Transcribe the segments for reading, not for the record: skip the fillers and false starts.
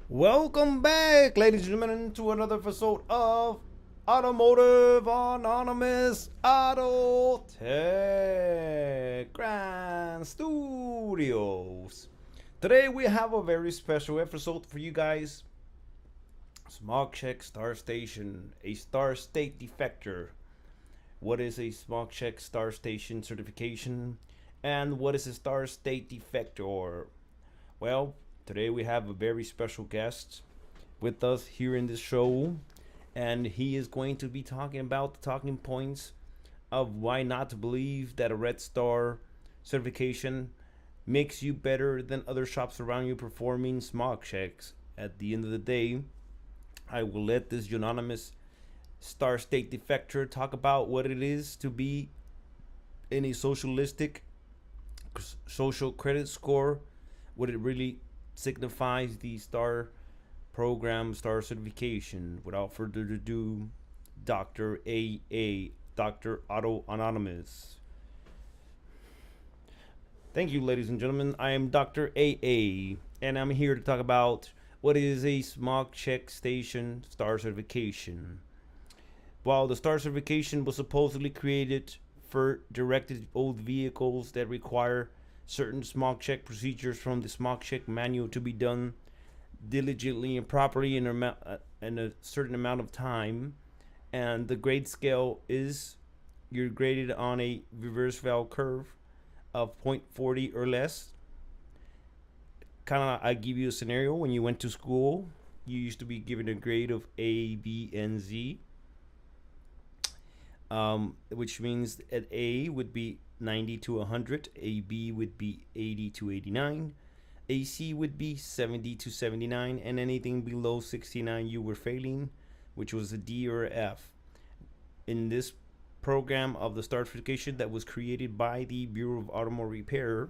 Welcome back, ladies and gentlemen, to another episode of Automotive Anonymous Auto Tech Grand Studios. Today we have a very special episode for you guys. Smog Check Star Station, a Star State Defector. What is a Smog Check Star Station certification? And what is a Star State Defector? Well, today we have a very special guest with us here in this show, and he is going to be talking about the talking points of why not to believe that a Red Star certification makes you better than other shops around you performing smog checks. At the end of the day, I will let this unanimous Star State Defector talk about what it is to be in a socialistic social credit score, what it really signifies the star program, star certification. Without further ado, Dr. AA, Dr. Auto Anonymous. Thank you, ladies and gentlemen. I am Dr. AA, and I'm here to talk about what is a smog check station star certification. While the star certification was supposedly created for directed old vehicles that require certain smog check procedures from the smog check manual to be done diligently and properly in a certain amount of time, and the grade scale is you're graded on a reverse valve curve of 0.40 or less. Kind of, I give you a scenario. When you went to school, you used to be given a grade of A, B, and Z, which means that A would be 90 to 100, a B would be 80 to 89, a C would be 70 to 79, and anything below 69 you were failing, which was a D or a F. In this program of the star certification that was created by the Bureau of Automobile Repair,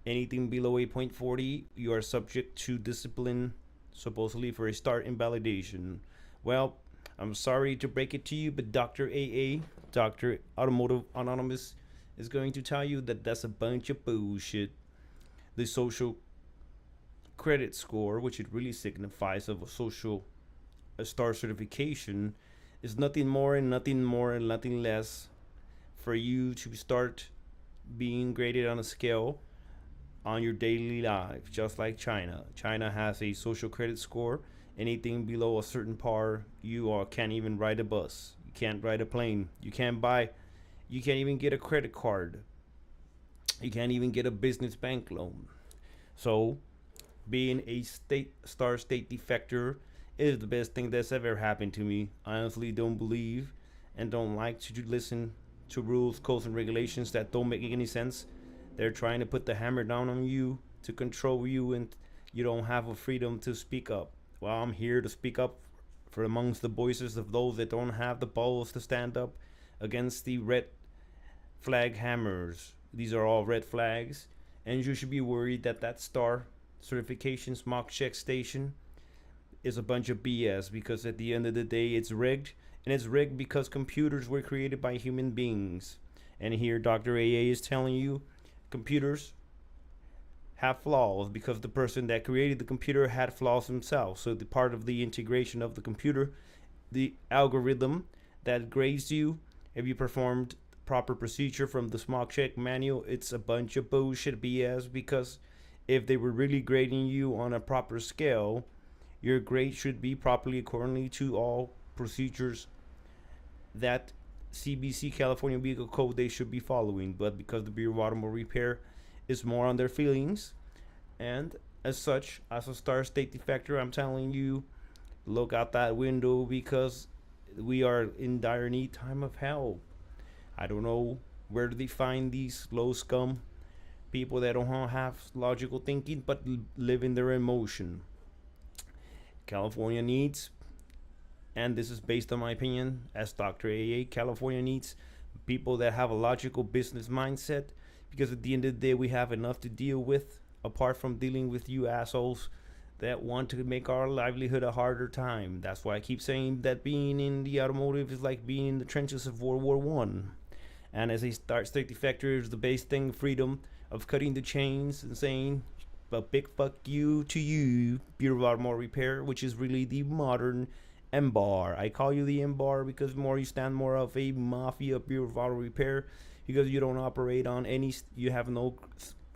anything below a 0.40 you are subject to discipline, supposedly for a start invalidation. Well, I'm sorry to break it to you, but Dr. AA, Dr. Automotive Anonymous, is going to tell you that that's a bunch of bullshit. The social credit score, which it really signifies of a star certification, is nothing more and nothing less for you to start being graded on a scale on your daily life, just like China. China has a social credit score. Anything below a certain par, you can't even ride a bus. You can't ride a plane. You can't even get a credit card. You can't even get a business bank loan. So, being a star state defector is the best thing that's ever happened to me. I honestly don't believe and don't like to listen to rules, codes, and regulations that don't make any sense. They're trying to put the hammer down on you to control you, and you don't have a freedom to speak up. Well, I'm here to speak up for amongst the voices of those that don't have the balls to stand up against the red flag hammers. These are all red flags, and you should be worried that that star certification smog check station is a bunch of BS, because at the end of the day it's rigged, and it's rigged because computers were created by human beings. And here Dr. AA is telling you computers have flaws because the person that created the computer had flaws himself. So the part of the integration of the computer, the algorithm that grades you if you performed proper procedure from the smog check manual, it's a bunch of bullshit BS, because if they were really grading you on a proper scale, your grade should be properly accordingly to all procedures that CBC California Vehicle Code they should be following. But because the Bureau of Automobile Repair is more on their feelings, and as such, as a star state defector, I'm telling you, look out that window, because we are in dire need time of hell. I don't know where do they find these low scum people that don't have logical thinking but live in their emotion. California needs, and this is based on my opinion as Dr. AA, California needs people that have a logical business mindset, because at the end of the day we have enough to deal with apart from dealing with you assholes that want to make our livelihood a harder time. That's why I keep saying that being in the automotive is like being in the trenches of World War One. And as a state defector, is the base thing, freedom of cutting the chains and saying, But big fuck you to you, Bureau of Automotive Repair, which is really the modern MBAR. I call you the MBAR because more you stand more of a mafia Bureau of Auto Repair, because you don't operate on any, you have no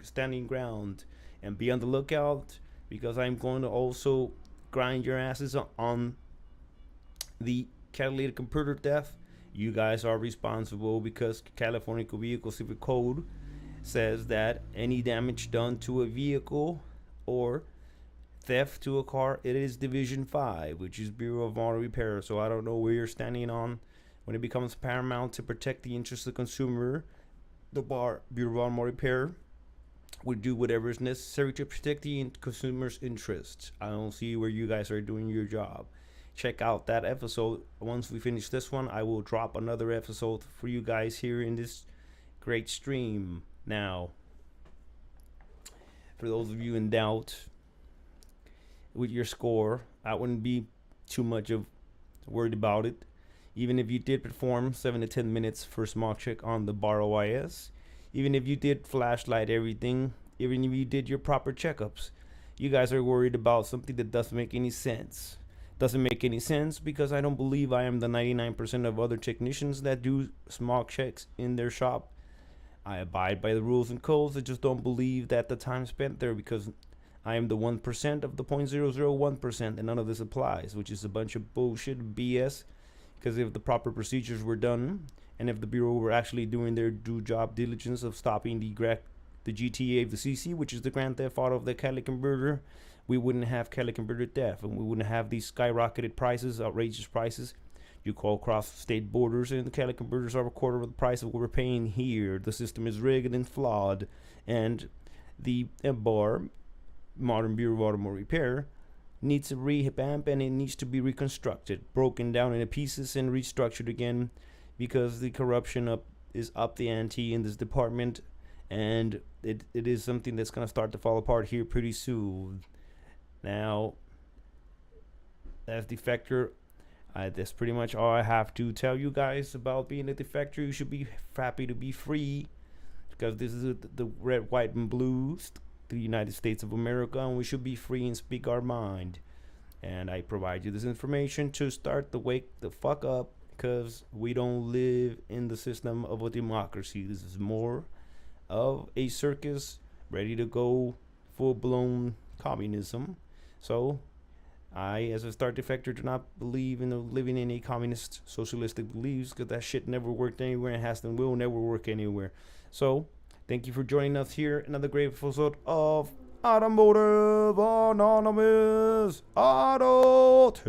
standing ground. And be on the lookout, because I'm going to also grind your asses on the catalytic converter theft. You guys are responsible, because California Vehicle Civic Code says that any damage done to a vehicle or theft to a car, it is Division 5, which is Bureau of Auto Repair. So I don't know where you're standing on when it becomes paramount to protect the interests of the consumer. The Bureau of Auto Repair would do whatever is necessary to protect the consumer's interests. I don't see where you guys are doing your job. Check out that episode. Once we finish this one, I will drop another episode for you guys here in this great stream. Now, for those of you in doubt with your score, I wouldn't be too much of worried about it. Even if you did perform 7 to 10 minutes for Smog check on the bar OIS, even if you did flashlight everything, even if you did your proper checkups, you guys are worried about something that doesn't make any sense. Doesn't make any sense because I don't believe I am the 99% of other technicians that do Smog checks in their shop. I abide by the rules and codes. I just don't believe that the time spent there, because I am the 1% of the 0.001%, and none of this applies, which is a bunch of bullshit BS. Because if the proper procedures were done, and if the Bureau were actually doing their due job diligence of stopping the GTA of the CC, which is the grand theft auto of the catalytic converter, we wouldn't have catalytic converter theft, and we wouldn't have these skyrocketed prices, outrageous prices. You call across state borders, and the catalytic converters are a quarter of the price of what we're paying here. The system is rigged and flawed, and the MBAR, Modern Bureau of Automotive Repair, needs a revamp, and it needs to be reconstructed, broken down into pieces and restructured again, because the corruption is up the ante in this department, and it is something that's going to start to fall apart here pretty soon. Now, as Defector, that's pretty much all I have to tell you guys about being a defector. You should be happy to be free, because this is the red, white, and blue, the United States of America, and we should be free and speak our mind. And I provide you this information to start to wake the fuck up, because we don't live in the system of a democracy. This is more of a circus ready to go full-blown communism. So I, as a Star Defector, do not believe in living in a communist socialistic beliefs, because that shit never worked anywhere and has and will never work anywhere. So thank you for joining us here. Another great episode of Automotive. 'Cause Automotive Anonymous Auto Tech.